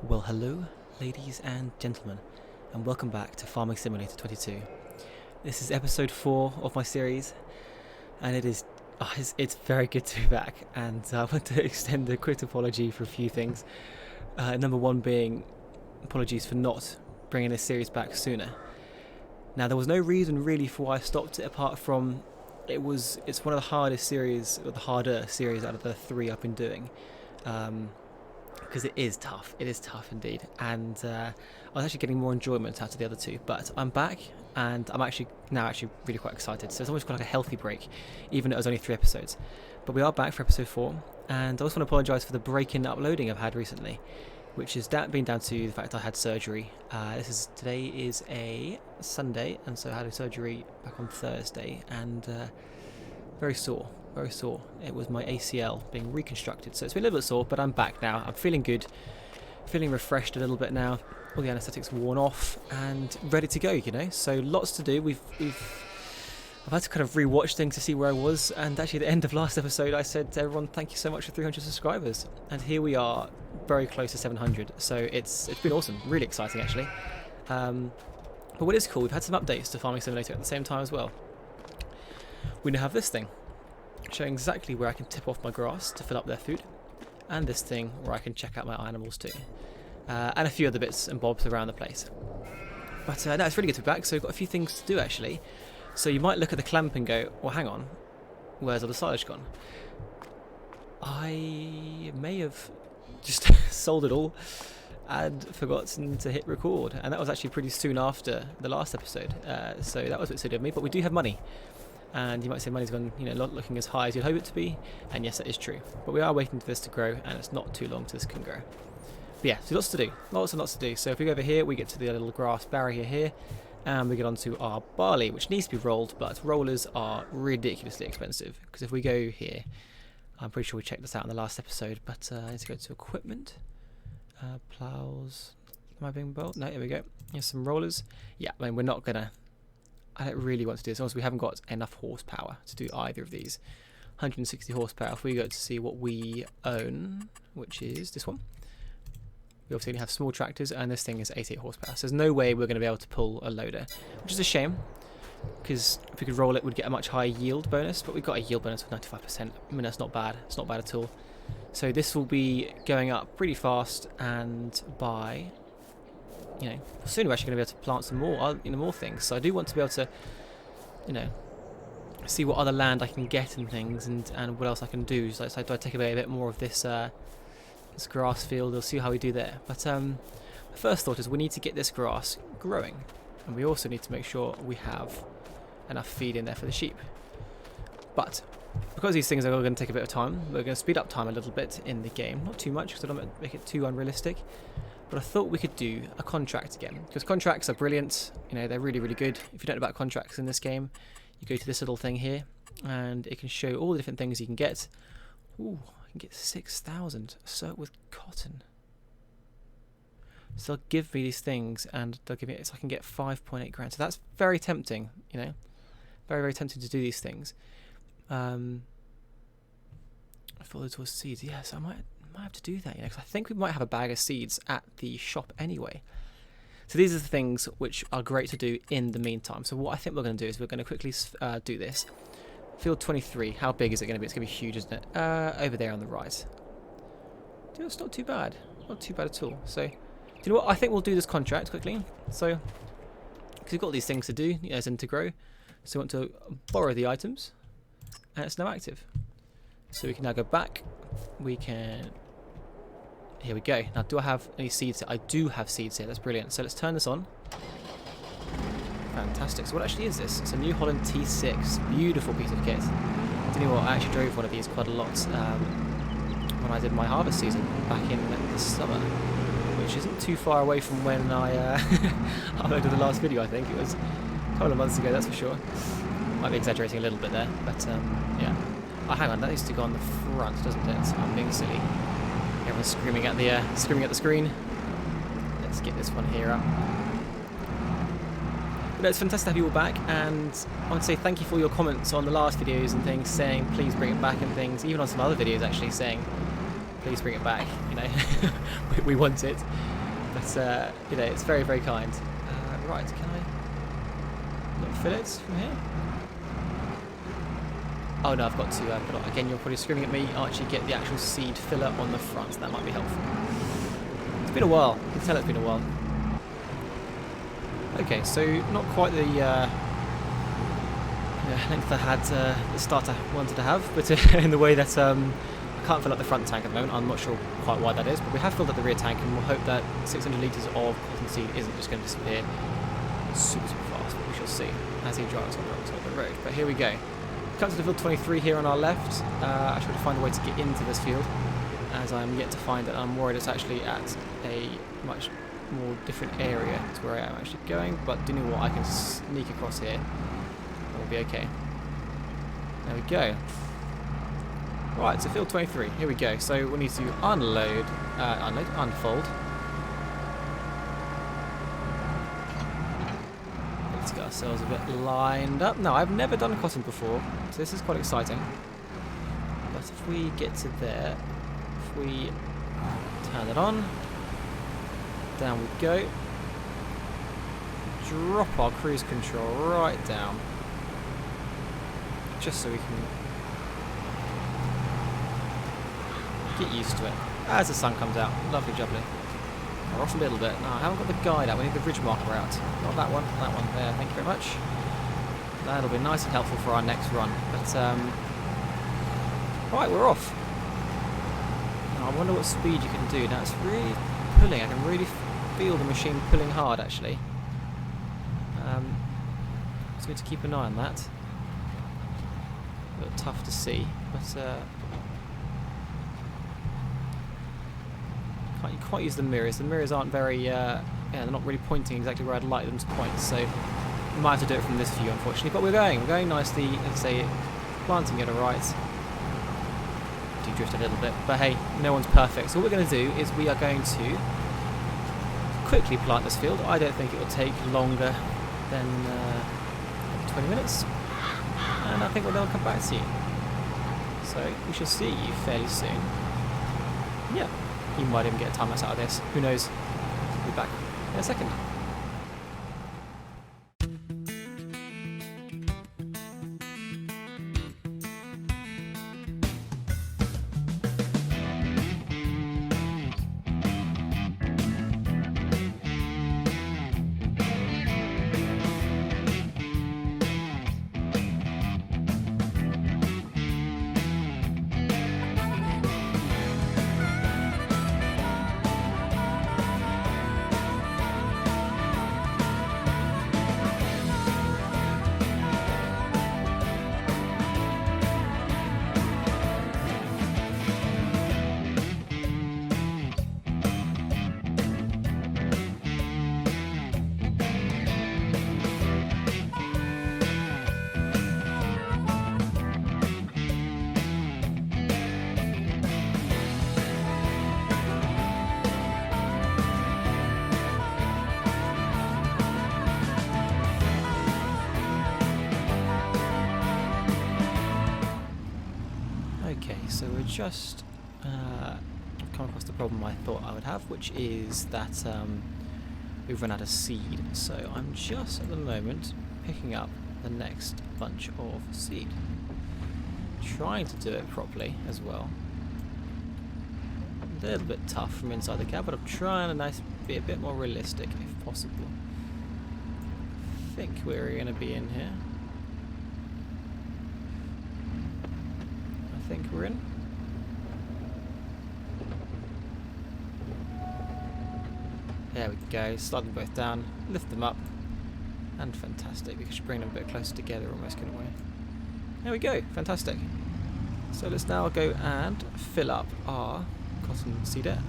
Well, hello, ladies and gentlemen, and welcome back to Farming Simulator 22. This is episode 4 of my series, and it's very good to be back. And I want to extend a quick apology for a few things. Number one being apologies for not bringing this series back sooner. Now, there was no reason really for why I stopped it, apart from it's one of the harder series out of the 3 I've been doing. Because it is tough indeed, and I was actually getting more enjoyment out of the other 2, but I'm back and I'm actually really quite excited, so it's almost got like a healthy break, even though it was only 3 episodes. But we are back for episode 4, and I also want to apologise for the break in uploading I've had recently, which is been down to the fact I had surgery. Today is a Sunday, and so I had a surgery back on Thursday, and very sore. It was my ACL being reconstructed, so it's been a little bit sore, but I'm back now. I'm feeling good, feeling refreshed a little bit now. All the anaesthetics worn off and ready to go, so lots to do. I've had to kind of re-watch things to see where I was, and actually at the end of last episode I said to everyone, thank you so much for 300 subscribers, and here we are, very close to 700, so it's been awesome, really exciting actually. But what is cool, we've had some updates to Farming Simulator at the same time as well. We now have this thing showing exactly where I can tip off my grass to fill up their food, and this thing where I can check out my animals too, and a few other bits and bobs around the place. But no, it's really good to be back, so we've got a few things to do actually. So you might look at the clamp and go, well hang on, where's all the silage gone? I may have just sold it all and forgotten to hit record, and that was actually pretty soon after the last episode, so that was a bit silly of me, but we do have money. And you might say money's gone, not looking as high as you'd hope it to be, and yes, that is true. But we are waiting for this to grow, and it's not too long till this can grow. But yeah, so lots to do, lots and lots to do. So if we go over here, we get to the little grass barrier here, and we get onto our barley, which needs to be rolled, but rollers are ridiculously expensive. Because if we go here, I'm pretty sure we checked this out in the last episode, but I need to go to equipment, plows. Am I being bold? No, here we go. Here's some rollers. Yeah, I mean, I don't really want to do this, also we haven't got enough horsepower to do either of these. 160 horsepower. If we go to see what we own, which is this one, we obviously have small tractors, and this thing is 88 horsepower, so there's no way we're going to be able to pull a loader, which is a shame, because if we could roll it, we'd get a much higher yield bonus, but we've got a yield bonus of 95%. I mean, that's not bad, it's not bad at all. So this will be going up pretty fast, and by soon we're actually going to be able to plant some more things. So I do want to be able to, see what other land I can get and things, and what else I can do. So do I take away a bit more of this this grass field? We'll see how we do there. But the first thought is we need to get this grass growing, and we also need to make sure we have enough feed in there for the sheep. But because these things are going to take a bit of time, we're going to speed up time a little bit in the game. Not too much, because I don't want to make it too unrealistic. But I thought we could do a contract again, because contracts are brilliant. They're really, really good. If you don't know about contracts in this game, you go to this little thing here, and it can show all the different things you can get. Ooh, I can get 6,000 soaked with cotton. So they'll give me these things, and they'll give me so I can get 5.8 grand. So that's very tempting, very, very tempting to do these things. I thought those were seeds. Yeah, so I might have to do that, because I think we might have a bag of seeds at the shop anyway. So these are the things which are great to do in the meantime. So what I think we're going to do is we're going to quickly do this. Field 23, how big is it going to be? It's going to be huge, isn't it? Over there on the right. It's not too bad. Not too bad at all. So, do you know what? I think we'll do this contract quickly. So, because we've got these things to do, as in to grow. So we want to borrow the items, and it's now active. So we can now go back. We can... Here we go. Now, do I have any seeds here? I do have seeds here. That's brilliant. So let's turn this on. Fantastic. So what actually is this? It's a New Holland T6. Beautiful piece of kit. Do you know what? I actually drove one of these quite a lot when I did my harvest season back in the summer, which isn't too far away from when I uploaded the last video, I think. It was a couple of months ago, that's for sure. Might be exaggerating a little bit there, but yeah. Oh, hang on, that needs to go on the front, doesn't it? I'm being silly. Everyone's screaming at the screen. Let's get this one here up. But no, it's fantastic to have you all back, and I want to say thank you for your comments on the last videos and things, saying please bring it back and things. Even on some other videos, actually saying please bring it back. You know, we want it. But you know, it's very, very kind. Right, can I not fill it from here? Oh no, I've got to put on. Again, you're probably screaming at me. Archie, get the actual seed filler on the front. That might be helpful. It's been a while. You can tell it's been a while. Okay, so not quite the length I had the start I wanted to have, but in the way that I can't fill up the front tank at the moment. I'm not sure quite why that is, but we have filled up the rear tank, and we'll hope that 600 litres of cotton seed isn't just going to disappear super, super fast. But we shall see as he drives on the road. But here we go. Come to the field 23 here on our left. I should find a way to get into this field, as I'm yet to find that. I'm worried it's actually at a much more different area to where I am actually going, but do you know what, I can sneak across here and we'll be okay. There we go. Right, so field 23, here we go. So we need to unfold. Let's get ourselves a bit lined up. No, I've never done cotton before, so this is quite exciting. But if we get to there, if we turn it on, down we go. Drop our cruise control right down, just so we can get used to it as the sun comes out. Lovely jubbly. We're off a little bit. No, I haven't got the guide out. We need the ridge marker out. Not that one. That one there. Thank you very much. That'll be nice and helpful for our next run. But right, we're off. Now, I wonder what speed you can do. Now it's really pulling. I can really feel the machine pulling hard, actually. So we need to keep an eye on that. A bit tough to see, but can't quite use the mirrors. The mirrors aren't very, yeah, they're not really pointing exactly where I'd like them to point. So we might have to do it from this view, unfortunately. But we're going nicely. Let's say planting it alright. Do drift a little bit, but hey, no one's perfect. So what we're going to do is we are going to quickly plant this field. I don't think it will take longer than 20 minutes, and I think we'll come back to you. So we shall see you fairly soon. Yeah, you might even get a time lapse out of this. Who knows? We'll be back in a second. So we're just come across the problem I thought I would have, which is that we've run out of seed. So I'm just at the moment picking up the next bunch of seed, trying to do it properly as well. A little bit tough from inside the cab, but I'm trying to be a bit more realistic if possible. I think we're going to be in here. I think we're in. There we go, slide them both down, lift them up, and fantastic. We should bring them a bit closer together almost, couldn't we? There we go, fantastic. So let's now go and fill up our cotton seeder.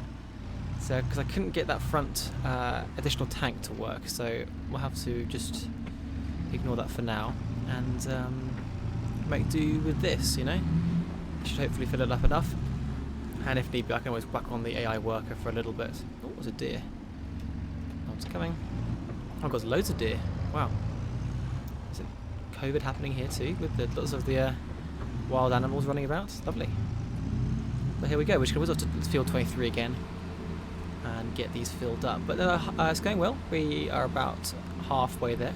So, because I couldn't get that front additional tank to work, so we'll have to just ignore that for now and make do with this, you know? Should hopefully fill it up enough. And if need be, I can always whack on the AI worker for a little bit. Oh, it was a deer. What's coming? Oh, I've got loads of deer. Wow. Is it COVID happening here too, with lots of the wild animals running about? Lovely. But here we go. We're just going to whiz off to field 23 again and get these filled up. But it's going well. We are about halfway there.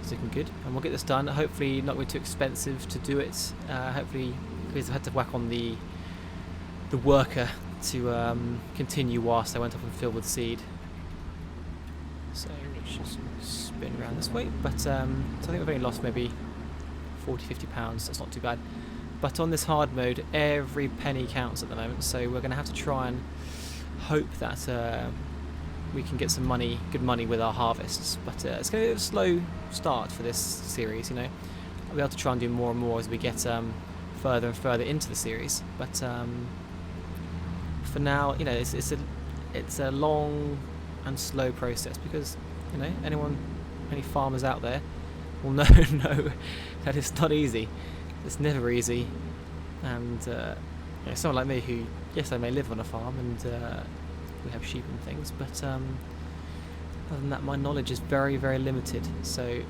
It's looking good, and we'll get this done. Hopefully not going to be too expensive to do it. Hopefully, because I had to whack on the worker to continue whilst I went off and filled with seed. So let's just spin around this way. But so I think we've only lost maybe 40-50 pounds. That's not too bad. But on this hard mode, every penny counts at the moment. So we're going to have to try and hope that we can get some money, good money with our harvests. But it's going to be a slow start for this series. You know, I'll be able to try and do more and more as we get further and further into the series. But for now, you know, it's a long and slow process, because, you know, any farmers out there will know that it's not easy. It's never easy. And you know, someone like me who, yes, I may live on a farm and we have sheep and things, but other than that, my knowledge is very, very limited. So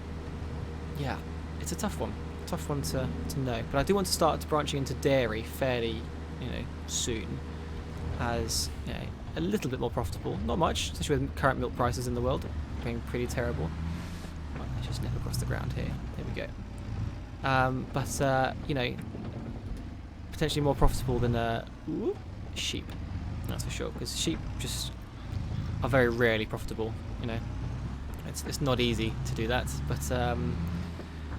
yeah, it's a tough one to know. But I do want to start branching into dairy fairly, you know, soon, as, you know, a little bit more profitable. Not much, especially with current milk prices in the world being pretty terrible. Right, let's just nip across the ground here. There we go. But you know, potentially more profitable than sheep. That's for sure, because sheep just are very rarely profitable. You know, it's not easy to do that. But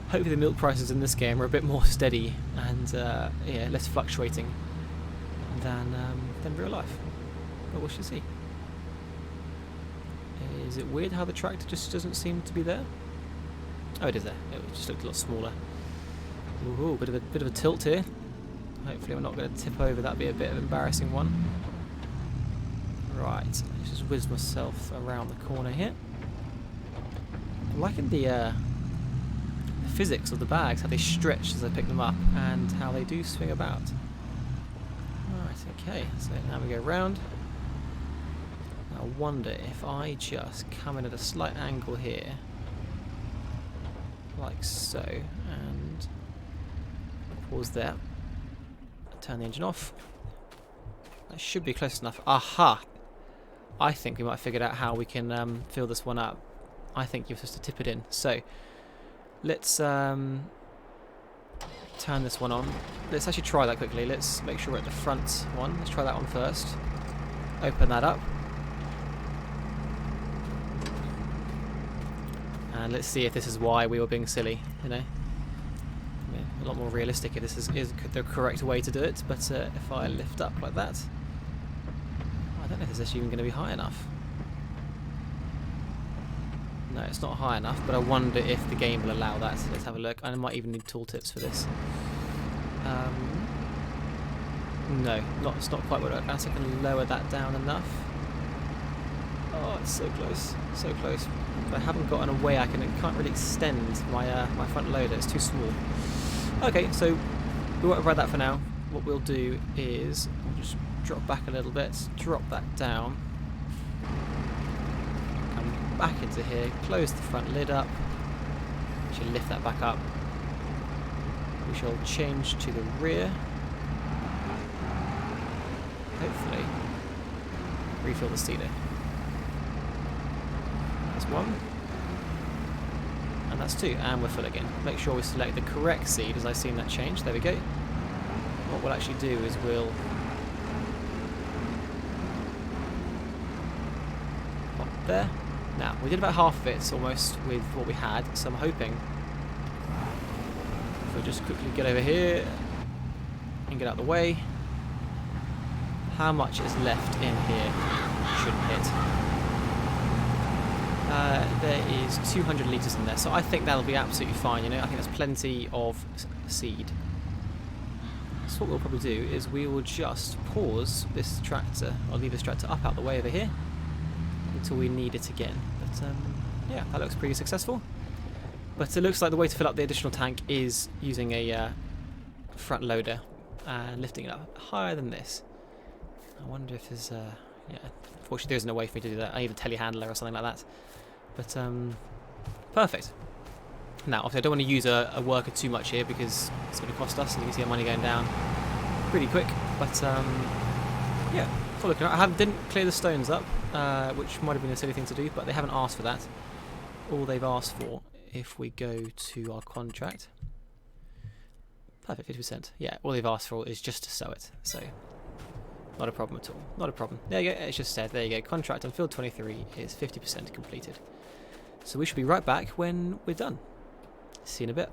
hopefully the milk prices in this game are a bit more steady and yeah, less fluctuating than real life. But we shall see. Is it weird how the tractor just doesn't seem to be there? Oh, it is there. It just looked a lot smaller. Ooh, bit of a tilt here. Hopefully we're not going to tip over. That'd be a bit of an embarrassing one. Right, let's just whiz myself around the corner here. I'm liking the physics of the bags, how they stretch as I pick them up, and how they do swing about. Right, okay, so now we go round. I wonder if I just come in at a slight angle here, like so, and pause there, turn the engine off. That should be close enough. Aha! I think we might have figured out how we can fill this one up. I think you're supposed to tip it in. So let's turn this one on. Let's actually try that quickly. Let's make sure we're at the front one. Let's try that one first. Open that up. And let's see if this is why we were being silly, you know. I mean, a lot more realistic if this is the correct way to do it, but if I lift up like that, I don't know if this is even going to be high enough. No, it's not high enough, but I wonder if the game will allow that. So let's have a look. I might even need tooltips for this. No, it's not quite what I can. So I can lower that down enough. Oh, it's so close, so close. But I haven't gotten a way I can't really extend my my front loader. It's too small. Okay, so we won't ride that for now. What we'll do is we'll just drop back a little bit, drop that down, come back into here, close the front lid up. We shall lift that back up. We shall change to the rear. Hopefully, refill the seeder. That's one. And that's two. And we're full again. Make sure we select the correct seed as I've seen that change. There we go. What we'll actually do is we'll pop there. Now, we did about half of it almost with what we had, so I'm hoping if we just quickly get over here and get out of the way. How much is left in here? Shouldn't hit. There is 200 litres in there, so I think that'll be absolutely fine, you know. I think there's plenty of seed. So what we'll probably do is we will just pause this tractor, or leave this tractor up out the way over here, until we need it again. But yeah, that looks pretty successful. But it looks like the way to fill up the additional tank is using a front loader and lifting it up higher than this. I wonder if there's yeah, unfortunately there isn't a way for me to do that. I need a telehandler or something like that. But perfect. Now, obviously I don't want to use a worker too much here because it's going to cost us, and you can see our money going down pretty quick. But yeah, for looking. Didn't clear the stones up, which might have been a silly thing to do, but they haven't asked for that. All they've asked for, if we go to our contract, perfect, 50%. Yeah, all they've asked for is just to sow it. So not a problem at all. Not a problem. There you go. It's just said. There you go. Contract on field 23 is 50% completed. So we should be right back when we're done. See you in a bit.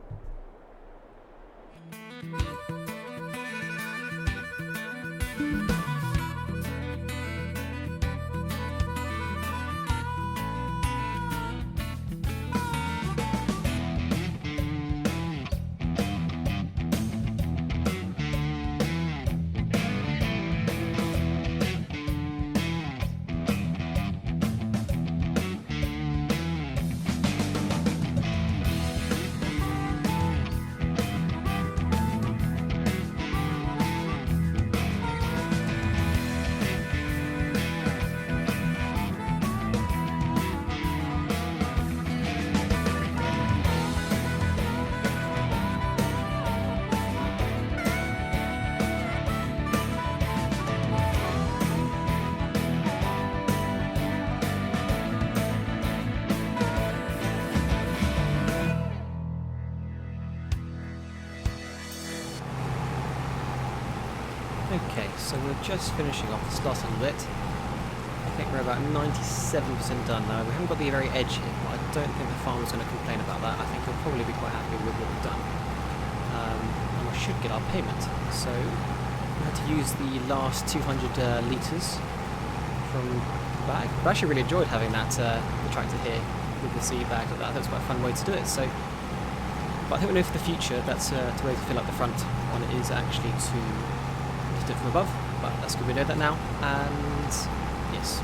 Okay, so we're just finishing off this last little bit. I think we're about 97% done now. We haven't got the very edge here, but I don't think the farmer's going to complain about that. I think he'll probably be quite happy with what we've done. And we should get our payment. So we had to use the last 200 litres from the bag. I actually really enjoyed having that the tractor here with the seed bag like that. That was quite a fun way to do it. So, but I think we know for the future that's the way to fill up the front one is actually to lift it from above. But that's good, we know that now. And yes,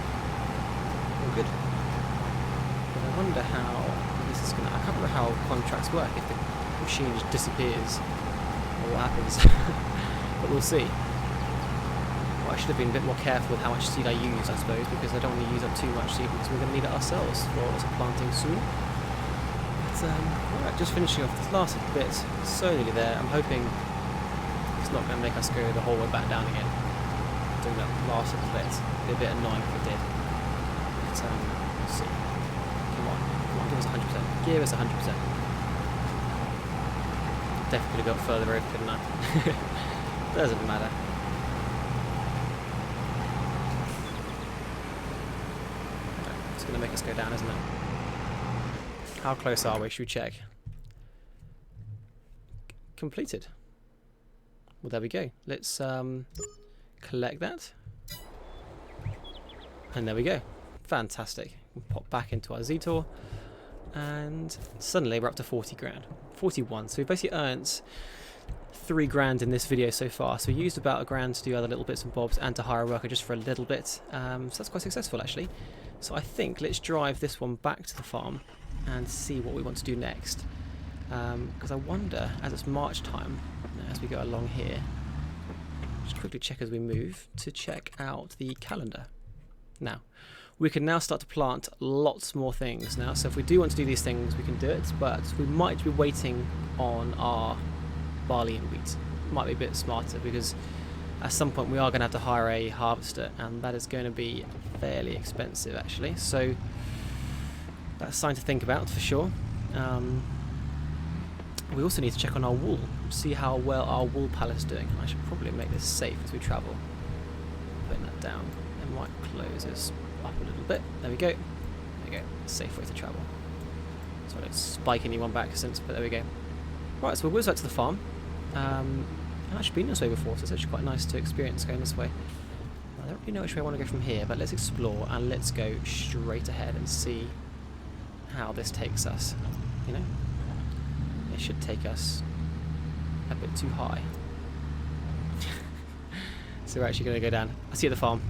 all good. But I wonder how this is gonna. I can't remember how contracts work. If the machine just disappears, or what happens. But we'll see. Well, I should have been a bit more careful with how much seed I use, I suppose, because I don't want to use up too much seed because we're going to need it ourselves for planting soon. But alright, just finishing off this last bit slowly there. I'm hoping it's not going to make us go the whole way back down again. Doing that last little bit. It'd be a bit annoying if it did. But we'll see. Come on, give us 100%. Give us 100%. Definitely got further over, couldn't I? Doesn't matter. It's going to make us go down, isn't it? How close are we? Should we check? Completed. Well, there we go. Let's collect that. And there we go. Fantastic. We'll pop back into our Z-Tour. And suddenly we're up to 40 grand. 41. So we've basically earned 3 grand in this video so far. So we used about £1 to do other little bits and bobs and to hire a worker just for a little bit. So that's quite successful actually. So I think let's drive this one back to the farm and see what we want to do next. Because I wonder, as it's March time, as we go along here, just quickly check as we move to check out the calendar. Now, we can now start to plant lots more things now. So if we do want to do these things, we can do it, but we might be waiting on our barley and wheat. Might be a bit smarter because at some point we are going to have to hire a harvester, and that is going to be fairly expensive actually. So that's something to think about for sure. We also need to check on our wool, see how well our wool pallet's doing. I should probably make this safe as we travel. Putting that down. It might close us up a little bit. There we go. There we go. Safe way to travel. So I don't spike anyone back since, but there we go. Right, so we'll whiz back to the farm. I've actually been this way before, so it's actually quite nice to experience going this way. I don't really know which way I want to go from here, but let's explore and let's go straight ahead and see how this takes us. You know, it should take us a bit too high. So we're actually going to go down. I'll see you at the farm.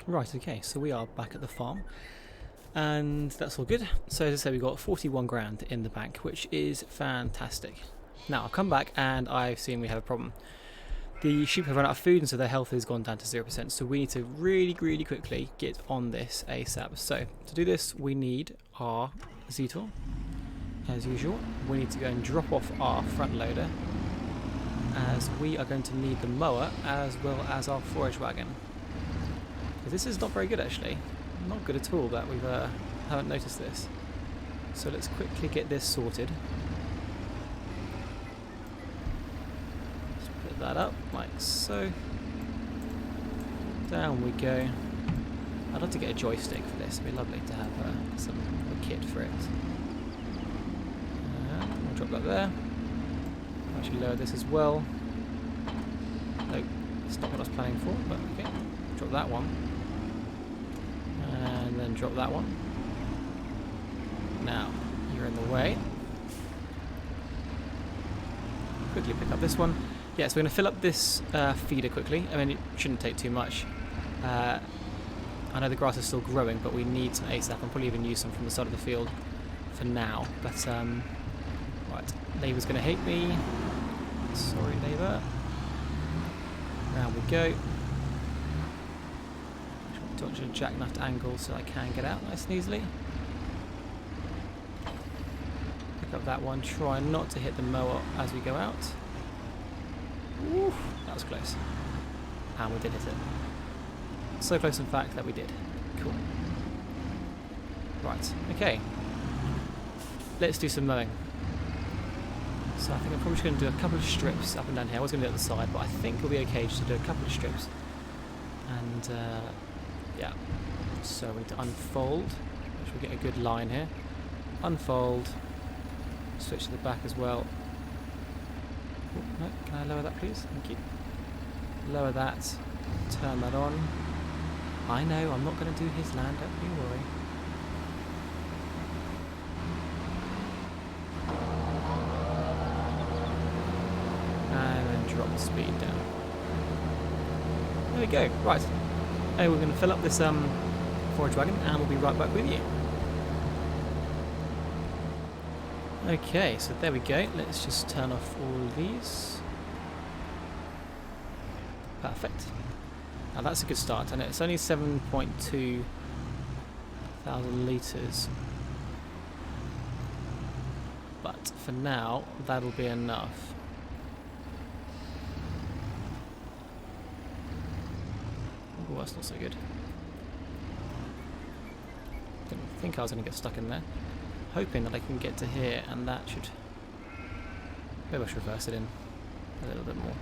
Right, okay, so we are back at the farm. And that's all good. So as I said, we've got 41 grand in the bank, which is fantastic. Now I've come back and I've seen we have a problem. The sheep have run out of food, and so their health has gone down to 0%. So we need to really quickly get on this ASAP. So to do this, we need our Z-Tour, as usual. We need to go and drop off our front loader as we are going to need the mower as well as our forage wagon. This is not very good actually. Not good at all that we haven't noticed this. So let's quickly get this sorted. Let's put that up like so. Down we go. I'd love to get a joystick for this. It'd be lovely to have a kit for it. We'll drop that there. I'll actually lower this as well. Nope, it's not what I was planning for, but okay. Drop that one. And then drop that one. Now, you're in the way. Quickly pick up this one. Yeah, so we're going to fill up this feeder quickly. I mean, it shouldn't take too much. I know the grass is still growing, but we need some ASAP. I'll probably even use some from the side of the field for now. But, right, neighbour's going to hate me. Sorry, neighbour. Round we go. Dodge a jackknife angle so I can get out nice and easily. Pick up that one. Try not to hit the mower as we go out. Oof, that was close. And we did hit it. So close in fact that we did. Cool. Right, okay. Let's do some mowing. So I think I'm probably just going to do a couple of strips up and down here. I was going to do it on the side, but I think it'll be okay just to do a couple of strips. And yeah. So we need to unfold. Make sure we get a good line here. Unfold. Switch to the back as well. Oh, no, can I lower that please? Thank you. Lower that. Turn that on. I know, I'm not going to do his land, don't you worry. And then drop the speed down. There we go, right. Hey, we're going to fill up this forage wagon and we'll be right back with you. Okay, so there we go. Let's just turn off all of these. Perfect. Now that's a good start, and it's only 7.2 thousand litres. But for now, that'll be enough. Oh, that's not so good. Didn't think I was going to get stuck in there. Hoping that I can get to here, and that should... Maybe I should reverse it in a little bit more.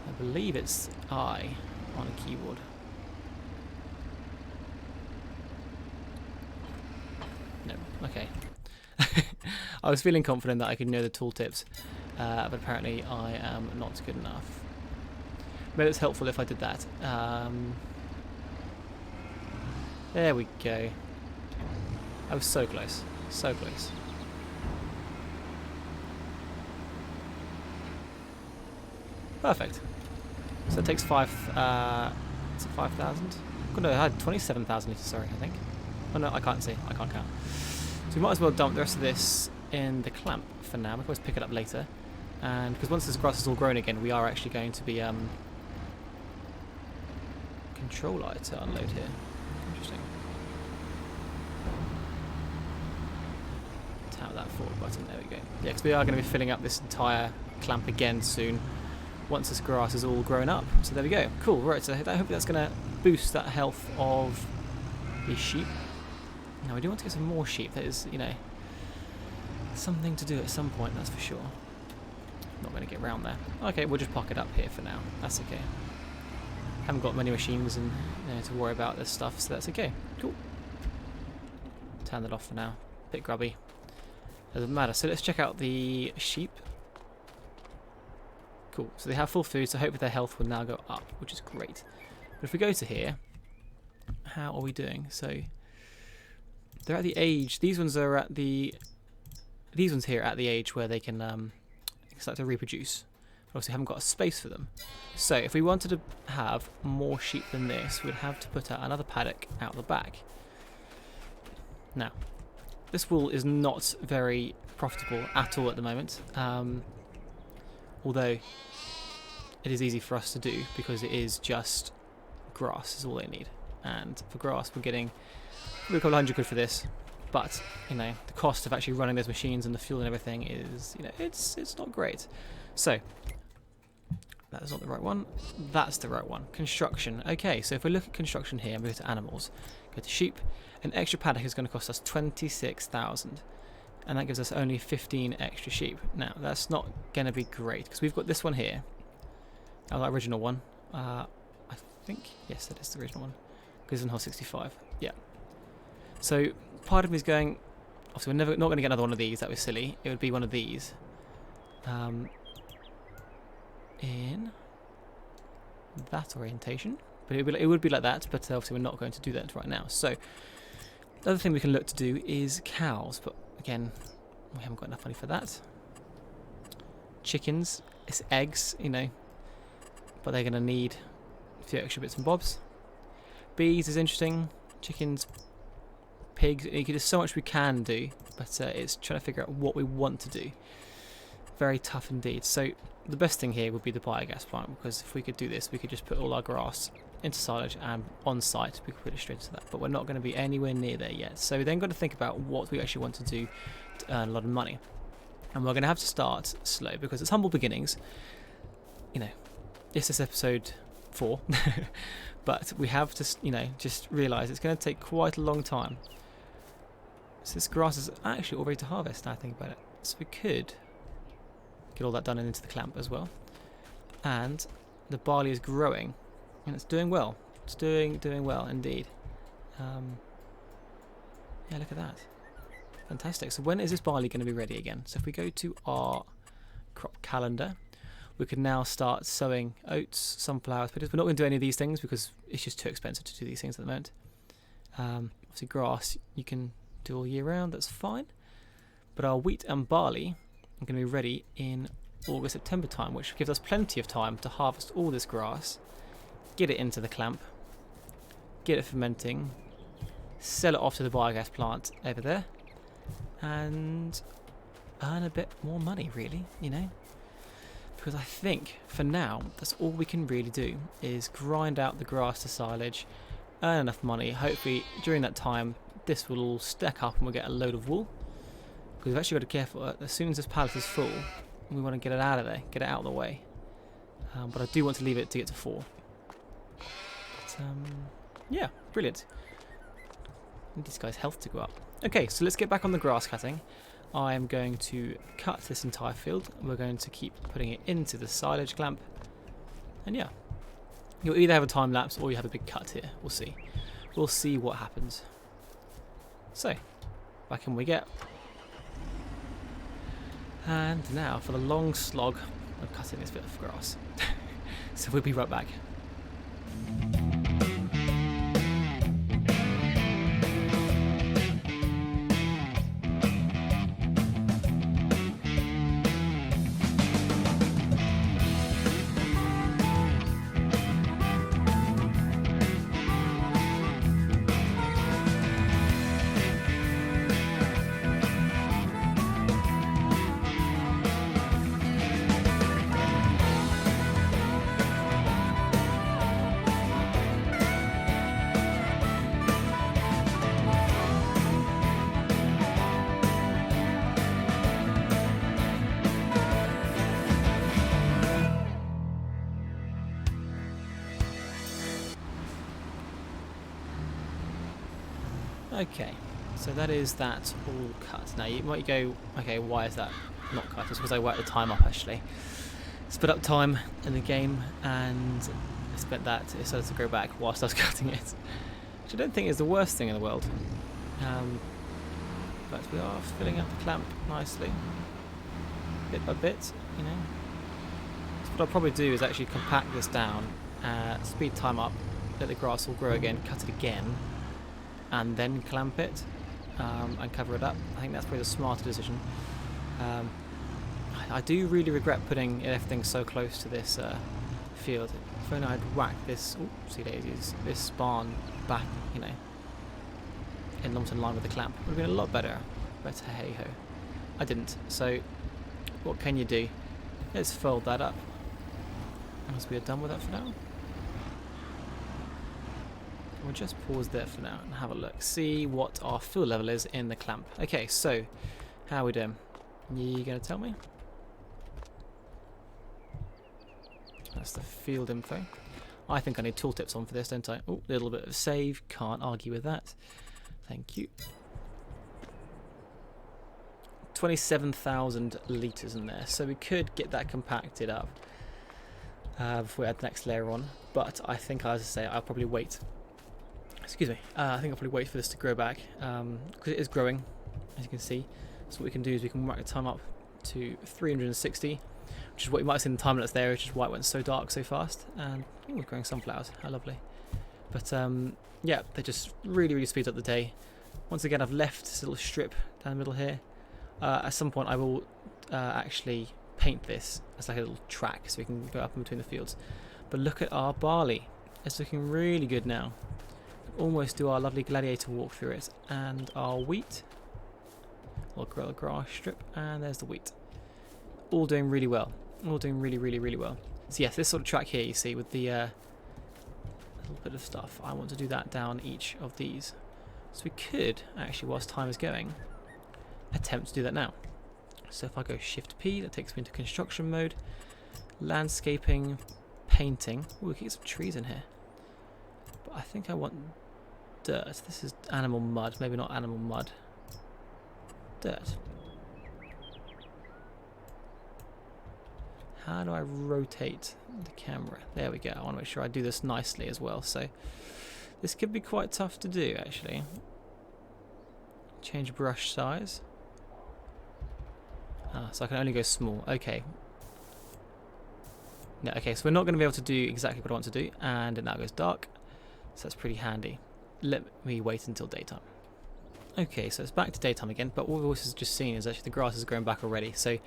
I believe it's I on a keyboard. No, okay. I was feeling confident that I could know the tooltips, but apparently I am not good enough. Maybe it's helpful if I did that. There we go. I was so close, so close. Perfect. So it takes 5,000. Oh no, I had 27,000 litres, sorry, I think. Oh no, I can't see, I can't count. So we might as well dump the rest of this in the clamp for now. We can always pick it up later. And because once this grass is all grown again, we are actually going to be control I to unload here. Interesting. Tap that forward button, there we go. Yeah, because we are going to be filling up this entire clamp again soon, once this grass is all grown up. So there we go. Cool, right, so I hope that's going to boost that health of the sheep. Now we do want to get some more sheep. That is, you know, something to do at some point, that's for sure. Not going to get around there. Okay, we'll just park it up here for now. That's okay. Haven't got many machines and to worry about this stuff, so that's okay. Cool. Turn that off for now. Bit grubby. Doesn't matter. So let's check out the sheep. Cool. So they have full food, so hopefully their health will now go up, which is great. But if we go to here, how are we doing? So they're at the age. These ones are at the. These ones here are at the age where they can start to reproduce. But obviously, haven't got a space for them. So if we wanted to have more sheep than this, we'd have to put out another paddock out the back. Now, this wool is not very profitable at all at the moment. Although it is easy for us to do because it is just grass is all they need. And for grass, we're getting a couple hundred quid for this. But you know, the cost of actually running those machines and the fuel and everything is, you know, it's not great. So That's not the right one. That's the right one. Construction. Okay, so if we look at construction here and we go to animals, go to sheep, an extra paddock is going to cost us 26,000. And that gives us only 15 extra sheep. Now, that's not going to be great because we've got this one here. Oh, that original one. I think, yes, that is the original one. Goes in hole 65. Yeah. So, part of me is going, obviously, we're not going to get another one of these. That was silly. It would be one of these. In that orientation. But it would be like that, but obviously we're not going to do that right now. So, the other thing we can look to do is cows, but again, we haven't got enough money for that. Chickens, it's eggs, you know, but they're going to need a few extra bits and bobs. Bees is interesting. Chickens, pigs, there's so much we can do, but it's trying to figure out what we want to do. Very tough indeed. So the best thing here would be the biogas plant, because if we could do this, we could just put all our grass into silage, and on site we could put it straight into that, but we're not going to be anywhere near there yet. So we then got to think about what we actually want to do to earn a lot of money, and we're going to have to start slow because it's humble beginnings. You know, this is episode 4 but we have to, you know, just realize it's going to take quite a long time. So this grass is actually all ready to harvest now I think about it, so we could get all that done and into the clamp as well. And the barley is growing and it's doing well. It's doing well indeed. Yeah, look at that. Fantastic. So when is this barley going to be ready again? So if we go to our crop calendar, we can now start sowing oats, sunflowers, potatoes. We're not going to do any of these things because it's just too expensive to do these things at the moment. Obviously grass you can do all year round, that's fine. But our wheat and barley are going to be ready in August, September time, which gives us plenty of time to harvest all this grass, get it into the clamp, get it fermenting, sell it off to the biogas plant over there, and earn a bit more money, really, you know. Because I think, for now, that's all we can really do, is grind out the grass to silage, earn enough money. Hopefully, during that time, this will all stack up and we'll get a load of wool. Because we've actually got to be careful, as soon as this pallet is full, we want to get it out of there, get it out of the way. But I do want to leave it to get to 4. But, yeah, brilliant. I need this guy's health to go up. Okay, so let's get back on the grass cutting. I am going to cut this entire field. We're going to keep putting it into the silage clamp. And yeah, you'll either have a time lapse or you have a big cut here. We'll see. We'll see what happens. So, back in we get. And now for the long slog of cutting this bit of grass. So we'll be right back. Okay, so that is that all cut. Now you might go, okay, why is that not cut? It's because I worked the time up actually. Split up time in the game and I spent that, it started to grow back whilst I was cutting it. Which I don't think is the worst thing in the world. But we are filling up the clamp nicely, bit by bit, you know. So what I'll probably do is actually compact this down, speed time up, let the grass all grow again, cut it again, and then clamp it and cover it up. I think that's probably the smarter decision. I do really regret putting everything so close to this field. If only I'd whacked this, see daisies, this barn back, you know, in long-term line with the clamp. Would have been a lot better, but hey ho. I didn't, so what can you do? Let's fold that up. As we are done with that for now. We'll just pause there for now and have a look. See what our fill level is in the clamp. Okay, so how are we doing? You gonna tell me? That's the field info. I think I need tooltips on for this, don't I? Oh, a little bit of save. Can't argue with that. Thank you. 27,000 litres in there, so we could get that compacted up before we add the next layer on. But I think, as I say, I'll probably wait. Excuse me. I think I'll probably wait for this to grow back because it is growing, as you can see. So what we can do is we can whack the time up to 360, which is what you might have seen in the time lapse there, which is why it went so dark so fast. And we're growing sunflowers. How lovely. But yeah, they just really speed up the day. Once again, I've left this little strip down the middle here. At some point I will actually paint this as like a little track so we can go up in between the fields. But look at our barley. It's looking really good now. Almost do our lovely gladiator walk through it. And our wheat. We'll grow a grass strip, and there's the wheat. All doing really well. All doing really well. So yes, this sort of track here you see with the little bit of stuff. I want to do that down each of these. So we could actually, whilst time is going, attempt to do that now. So if I go Shift P, that takes me into construction mode, landscaping, painting. Ooh, we can get some trees in here. But I think I want dirt. This is animal mud, maybe not animal mud. Dirt. How do I rotate the camera? There we go. I want to make sure I do this nicely as well. So this could be quite tough to do actually. Change brush size. So I can only go small. Okay. No, okay, so we're not going to be able to do exactly what I want to do, and it now goes dark. So that's pretty handy. Let me wait until daytime. Okay, so it's back to daytime again, but what we've also just seen is actually the grass is growing back already. So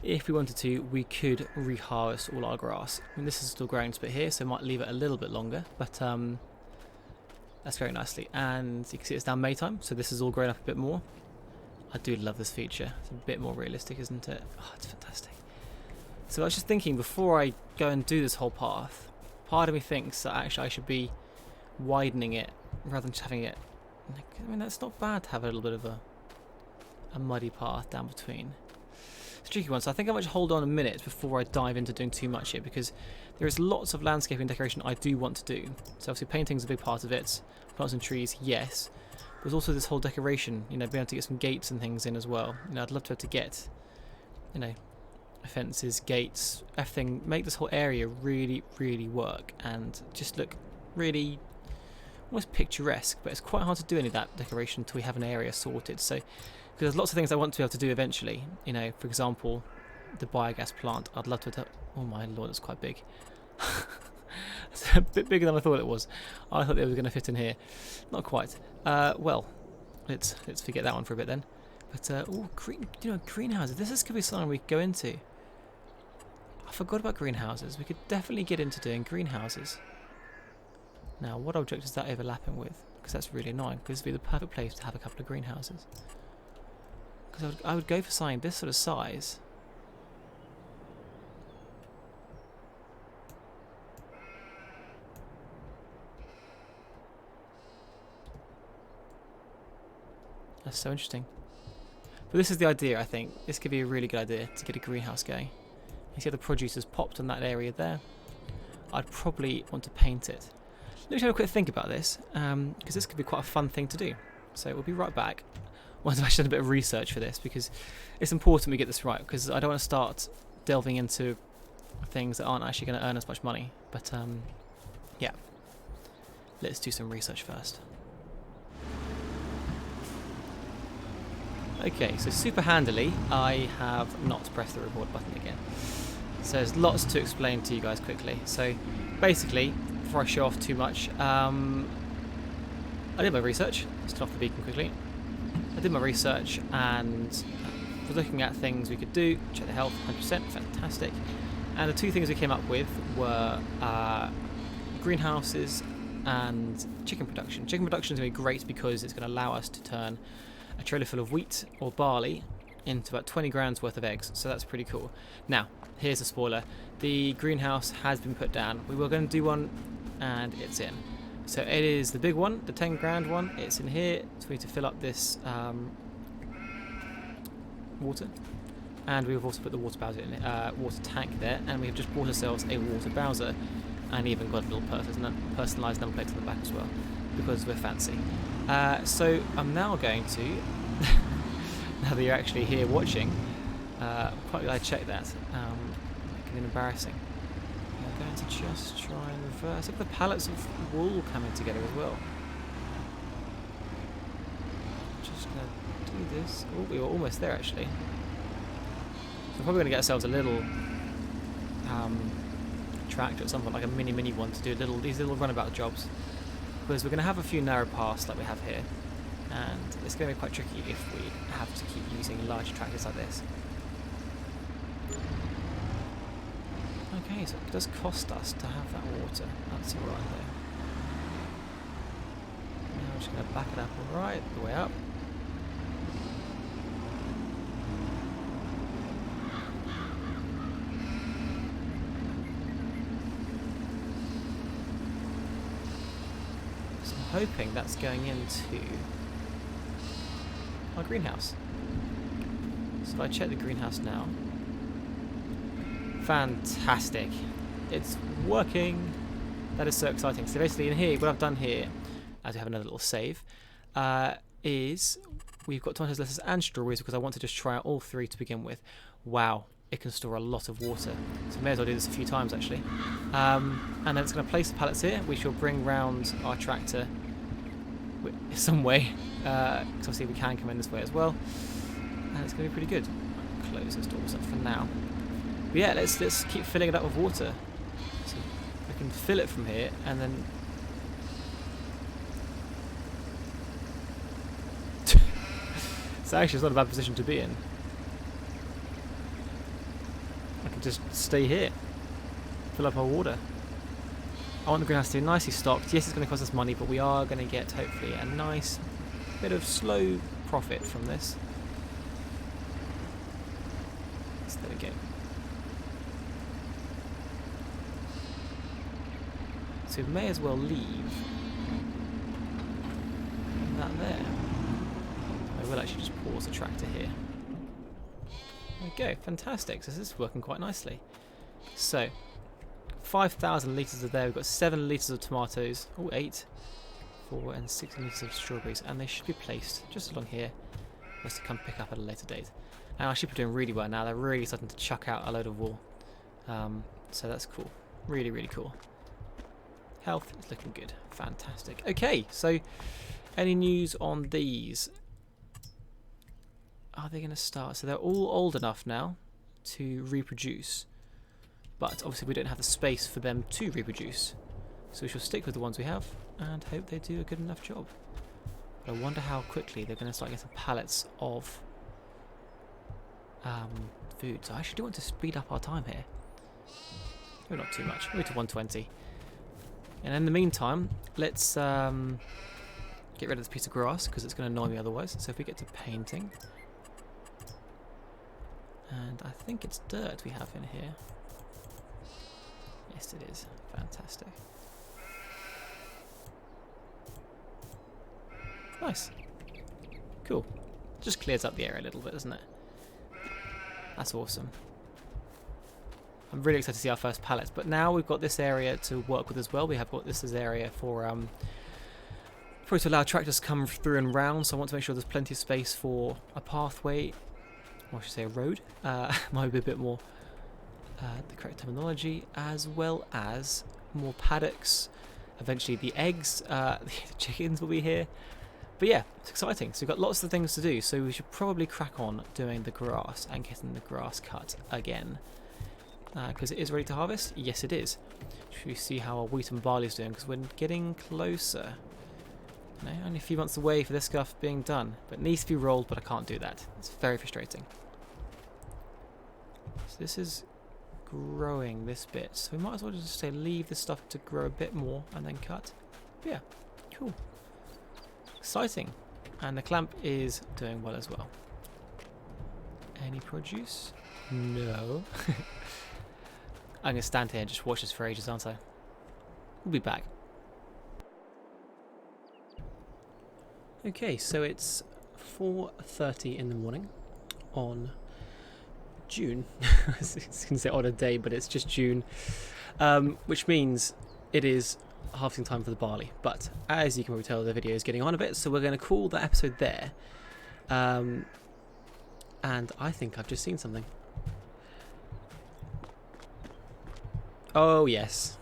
if we wanted to, we could reharvest all our grass. I mean, this is still growing a bit here, so I might leave it a little bit longer, but that's very nicely. And you can see it's now Maytime, so this is all grown up a bit more. I do love this feature. It's a bit more realistic, isn't it? Oh, it's fantastic. So I was just thinking, before I go and do this whole path, part of me thinks that actually I should be widening it rather than just having it. I mean, that's not bad to have a little bit of a muddy path down between. It's a tricky one, so I think I might just hold on a minute before I dive into doing too much here, because there is lots of landscaping decoration I do want to do. So obviously painting's a big part of it. Plants and trees, yes. There's also this whole decoration, you know, being able to get some gates and things in as well. You know, I'd love to be able to get, you know, fences, gates, everything. Make this whole area really work and just look really almost picturesque. But it's quite hard to do any of that decoration until we have an area sorted. So, because there's lots of things I want to be able to do eventually. You know, for example, the biogas plant. I'd love to. Oh my lord, it's quite big. It's a bit bigger than I thought it was. I thought it was going to fit in here. Not quite. Well, let's forget that one for a bit then. But oh, greenhouses. This could be something we could go into. I forgot about greenhouses. We could definitely get into doing greenhouses. Now, what object is that overlapping with? Because that's really annoying. Because it'd be the perfect place to have a couple of greenhouses. Because I would go for something this sort of size. That's so interesting. But this is the idea, I think. This could be a really good idea to get a greenhouse going. You see how the produce has popped on that area there? I'd probably want to paint it. Let me have a quick think about this, because this could be quite a fun thing to do. So we'll be right back once I've actually done a bit of research for this, because it's important we get this right, because I don't want to start delving into things that aren't actually going to earn us much money. But yeah, let's do some research first. Okay, so super handily, I have not pressed the record button again. So there's lots to explain to you guys quickly. So basically, before I show off too much, I did my research. Let's turn off the beacon quickly. I did my research and was looking at things we could do. Check the health, 100%, fantastic. And the two things we came up with were greenhouses and chicken production. Chicken production is going to be great because it's going to allow us to turn a trailer full of wheat or barley into about 20 grand's worth of eggs, so that's pretty cool. Now, here's a spoiler. The greenhouse has been put down. We were going to do one, and it's in. So it is the big one, the 10 grand one. It's in here. So we need to fill up this water. and we've also put the water bowser in, water tank there, and we've just bought ourselves a water bowser, and even got a little personalised number plate on the back as well, because we're fancy. So I'm now going to, now that you're actually here watching, quite glad I checked that. Making it embarrassing. I'm going to just try and reverse. Look at the pallets of wool coming together as well. Just going to do this. Oh, we were almost there actually. So we're probably going to get ourselves a little tractor at some point, like a mini one, to do these little runabout jobs. Because we're going to have a few narrow paths like we have here, and it's going to be quite tricky if we have to keep using large tractors like this. Okay, so it does cost us to have that water. That's alright there. Now we're just going to back it up right the way up. So I'm hoping that's going into our greenhouse. So if I check the greenhouse now. Fantastic. It's working. That is so exciting. So basically in here, what I've done here, as we have another little save, is we've got tomatoes, lettuces and strawberries because I want to just try out all three to begin with. Wow, it can store a lot of water. So may as well do this a few times actually. And then it's going to place the pallets here. We shall bring round our tractor some way, because obviously we can come in this way as well. And it's going to be pretty good. Close this door up for now. But yeah, let's keep filling it up with water. So we can fill it from here, and then so actually it's not a bad position to be in. I can just stay here, fill up our water. I want the greenhouse to be nicely stocked. Yes, it's going to cost us money, but we are going to get hopefully a nice bit of slow profit from this. So there we go. So we may as well leave that there. I will actually just pause the tractor here. There we go, fantastic. So this is working quite nicely. So 5,000 litres of there. We've got 7 litres of tomatoes. Oh, 8. 4 and 6 litres of strawberries, and they should be placed just along here for us to come pick up at a later date. And our sheep are doing really well now. They're really starting to chuck out a load of wool. So that's cool. Really, really cool. Health is looking good. Fantastic. Okay, so any news on these? Are they going to start? So they're all old enough now to reproduce. But obviously we don't have the space for them to reproduce. So we shall stick with the ones we have and hope they do a good enough job. But I wonder how quickly they're going to start getting pallets of food. So I actually do want to speed up our time here. Maybe not too much. Maybe to 120. And in the meantime, let's get rid of this piece of grass because it's going to annoy me otherwise. So if we get to painting, and I think it's dirt we have in here. Yes, it is. Fantastic. Nice. Cool. Just clears up the area a little bit, doesn't it? That's awesome. I'm really excited to see our first pallets, but now we've got this area to work with as well. We have got this as area for to allow tractors to come through and round, so I want to make sure there's plenty of space for a pathway, or I should say a road, might be a bit more the correct terminology, as well as more paddocks. Eventually the eggs, the chickens will be here. But yeah, it's exciting. So we've got lots of things to do, so we should probably crack on doing the grass and getting the grass cut again. Because it is ready to harvest? Yes, it is. Should we see how our wheat and barley is doing? Because we're getting closer. No, only a few months away for this stuff being done. But it needs to be rolled, but I can't do that. It's very frustrating. So this is growing this bit. So we might as well just say leave this stuff to grow a bit more and then cut. But yeah, cool. Exciting. And the clamp is doing well as well. Any produce? No. I'm going to stand here and just watch this for ages, aren't I? We'll be back. Okay, so it's 4:30 in the morning on June. I was going to say on a day, but it's just June, which means it is harvesting time for the barley. But as you can probably tell, the video is getting on a bit, so we're going to call that episode there. And I think I've just seen something. Oh yes,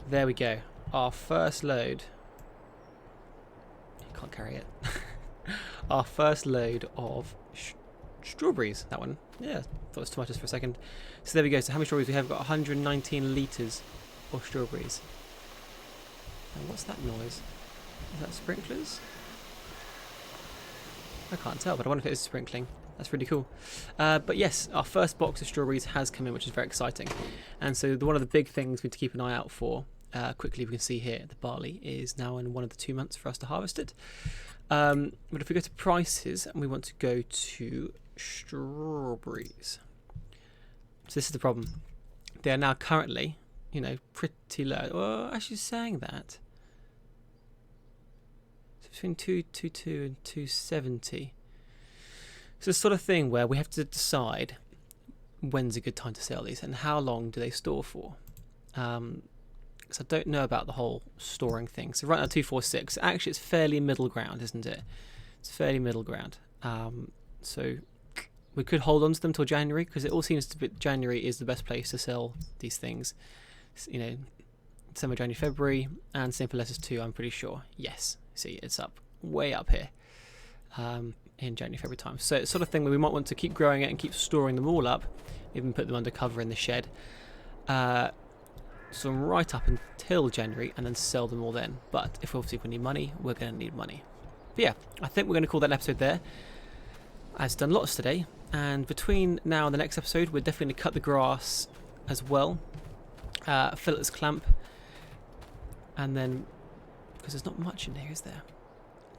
there we go. Our first load. You can't carry it. Our first load of strawberries. That one. Yeah, thought it was tomatoes for a second. So there we go. So how many strawberries we have? We've got 119 litres of strawberries. And what's that noise? Is that sprinklers? I can't tell, but I wonder if it is sprinkling. That's really cool. But yes, our first box of strawberries has come in, which is very exciting. And so one of the big things we need to keep an eye out for, quickly we can see here, the barley is now in one of the 2 months for us to harvest it. But if we go to prices and we want to go to strawberries. So this is the problem. They are now currently, you know, pretty low. Well, actually saying that. So between 222 and 270. So it's the sort of thing where we have to decide when's a good time to sell these and how long do they store for. Because I don't know about the whole storing thing. So right now 246. Actually, it's fairly middle ground, isn't it? It's fairly middle ground. So we could hold on to them till January, because it all seems to be January is the best place to sell these things. You know, December, January, February, and same for lettuce too. I'm pretty sure. Yes, see, it's up way up here. In January, February time. So it's sort of thing where we might want to keep growing it and keep storing them all up, even put them under cover in the shed. So right up until January and then sell them all then. But if obviously we need money, we're going to need money. But yeah, I think we're going to call that an episode there. I've done lots today, and between now and the next episode, we're definitely going to cut the grass as well, fill its clamp, and then, because there's not much in here, is there?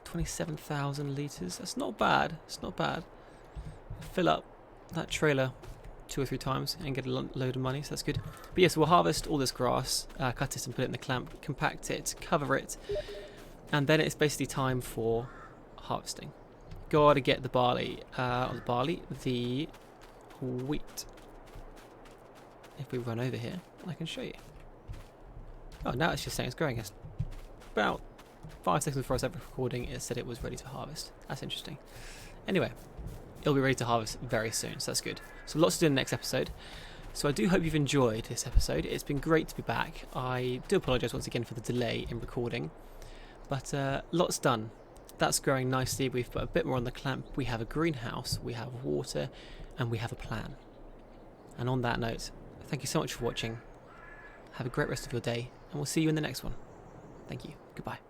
27,000 litres. That's not bad. It's not bad. Fill up that trailer 2 or 3 times and get a load of money, so that's good. But yes, we'll harvest all this grass, cut it and put it in the clamp, compact it, cover it, and then it's basically time for harvesting. Gotta get the barley, the wheat. If we run over here, I can show you. Oh, now it's just saying it's growing. It's about 5 seconds before I started recording, it said it was ready to harvest. That's interesting. Anyway, it'll be ready to harvest very soon, so that's good. So lots to do in the next episode. So I do hope you've enjoyed this episode. It's been great to be back. I do apologise once again for the delay in recording, but lots done. That's growing nicely. We've put a bit more on the clamp. We have a greenhouse, we have water, and we have a plan. And on that note, thank you so much for watching. Have a great rest of your day, and we'll see you in the next one. Thank you. Goodbye.